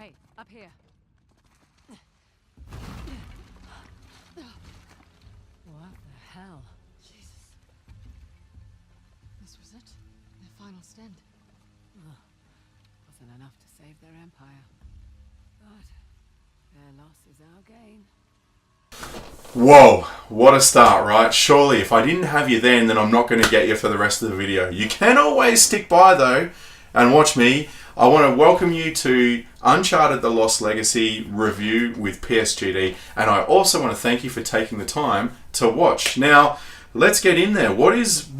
Hey, up here. What the hell? Jesus. This was it? Their final stand. Wasn't enough to save their empire. But their loss is our gain. Whoa, what a start, right? Surely, if I didn't have you then I'm not going to get you for the rest of the video. You can always stick by, though, and watch me. I want to welcome you to Uncharted The Lost Legacy review with PSGD, and I also want to thank you for taking the time to watch. Now, let's get in there. What is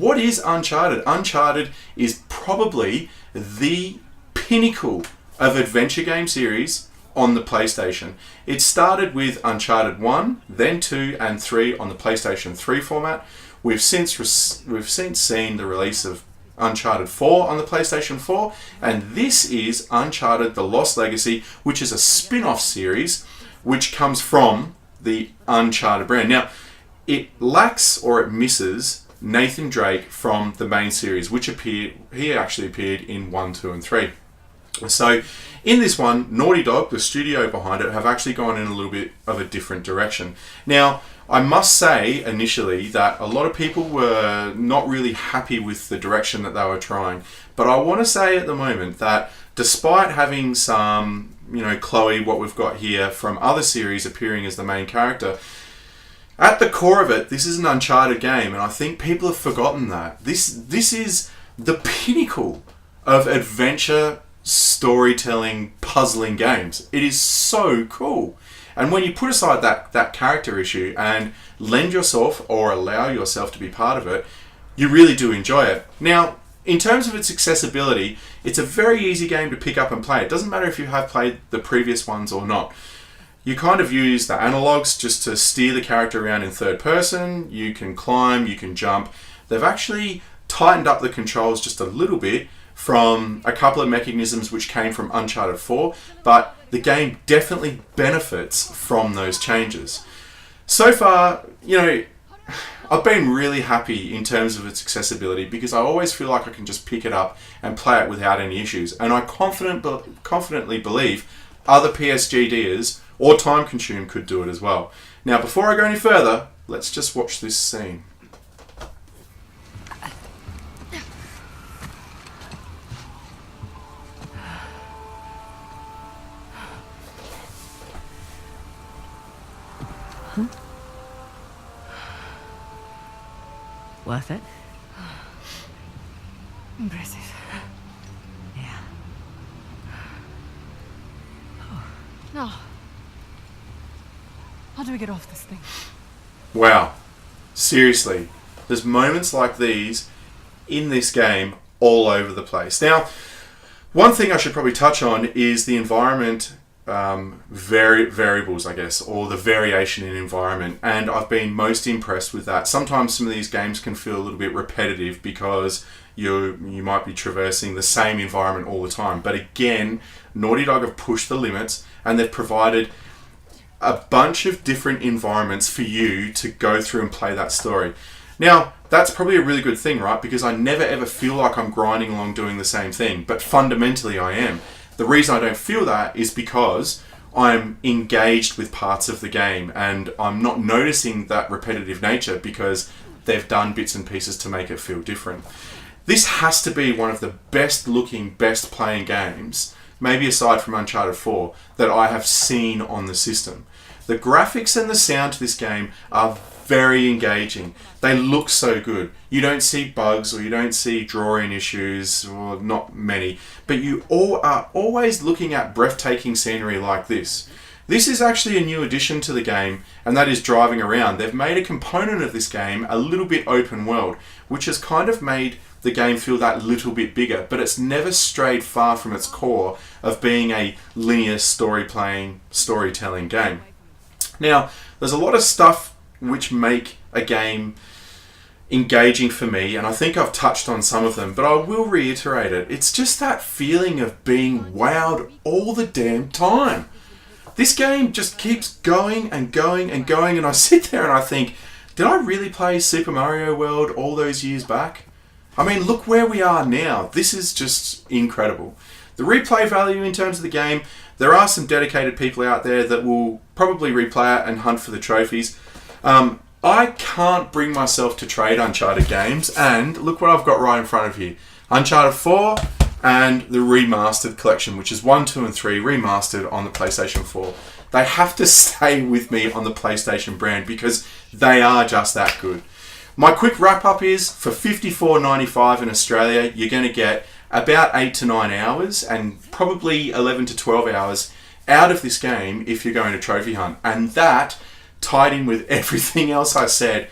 Uncharted? Uncharted is probably the pinnacle of adventure game series on the PlayStation. It started with Uncharted 1, then 2 and 3 on the PlayStation 3 format. We've since seen the release of Uncharted 4 on the PlayStation 4, and this is Uncharted The Lost Legacy, which is a spin-off series which comes from the Uncharted brand. Now, it lacks or it misses Nathan Drake from the main series, which he actually appeared in 1, 2 and 3. So in this one, Naughty Dog, the studio behind it, have actually gone in a little bit of a different direction. Now, I must say initially that a lot of people were not really happy with the direction that they were trying. But I want to say at the moment that despite having some, Chloe, what we've got here, from other series appearing as the main character, at the core of it, this is an Uncharted game, and I think people have forgotten that. This is the pinnacle of adventure storytelling, puzzling games. It is so cool. And when you put aside that character issue and lend yourself or allow yourself to be part of it, you really do enjoy it. Now, in terms of its accessibility, it's a very easy game to pick up and play. It doesn't matter if you have played the previous ones or not. You kind of use the analogs just to steer the character around in third person. You can climb, you can jump. They've actually tightened up the controls just a little bit from a couple of mechanisms which came from Uncharted 4, but the game definitely benefits from those changes. So far, I've been really happy in terms of its accessibility because I always feel like I can just pick it up and play it without any issues, and I confidently believe other PSGDers or Time Consume could do it as well. Now, before I go any further, let's just watch this scene. Worth it? Impressive. Yeah. Now, how do we get off this thing? Wow. Seriously. There's moments like these in this game all over the place. Now, one thing I should probably touch on is the environment variables, I guess, or the variation in environment, and I've been most impressed with that. Sometimes some of these games can feel a little bit repetitive because you might be traversing the same environment all the time, but again, Naughty Dog have pushed the limits and they've provided a bunch of different environments for you to go through and play that story. Now, that's probably a really good thing, right? Because I never ever feel like I'm grinding along doing the same thing, but fundamentally I am. The reason I don't feel that is because I'm engaged with parts of the game and I'm not noticing that repetitive nature because they've done bits and pieces to make it feel different. This has to be one of the best looking, best playing games, maybe aside from Uncharted 4, that I have seen on the system. The graphics and the sound to this game are very engaging. They look so good. You don't see bugs or you don't see drawing issues, or not many, but you all are always looking at breathtaking scenery like this. This is actually a new addition to the game, and that is driving around. They've made a component of this game a little bit open world, which has kind of made the game feel that little bit bigger, but it's never strayed far from its core of being a linear storytelling game. Now, there's a lot of stuff which make a game engaging for me, and I think I've touched on some of them, but I will reiterate it. It's just that feeling of being wowed all the damn time. This game just keeps going and going and going, and I sit there and I think, did I really play Super Mario World all those years back? I mean, look where we are now. This is just incredible. The replay value in terms of the game, there are some dedicated people out there that will probably replay it and hunt for the trophies. I can't bring myself to trade Uncharted games, and look what I've got right in front of you. Uncharted 4 and the remastered collection, which is 1, 2 and 3 remastered on the PlayStation 4. They have to stay with me on the PlayStation brand because they are just that good. My quick wrap up is, for $54.95 in Australia, you're going to get about 8 to 9 hours and probably 11 to 12 hours out of this game if you're going to trophy hunt. And that, tied in with everything else I said,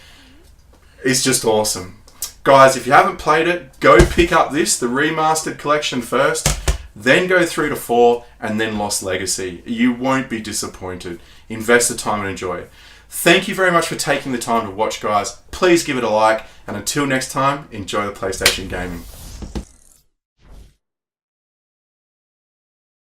is just awesome. Guys, if you haven't played it, go pick up the remastered collection first, then go through to 4 and then Lost Legacy. You won't be disappointed. Invest the time and enjoy it. Thank you very much for taking the time to watch, guys. Please give it a like, and until next time, enjoy the PlayStation gaming.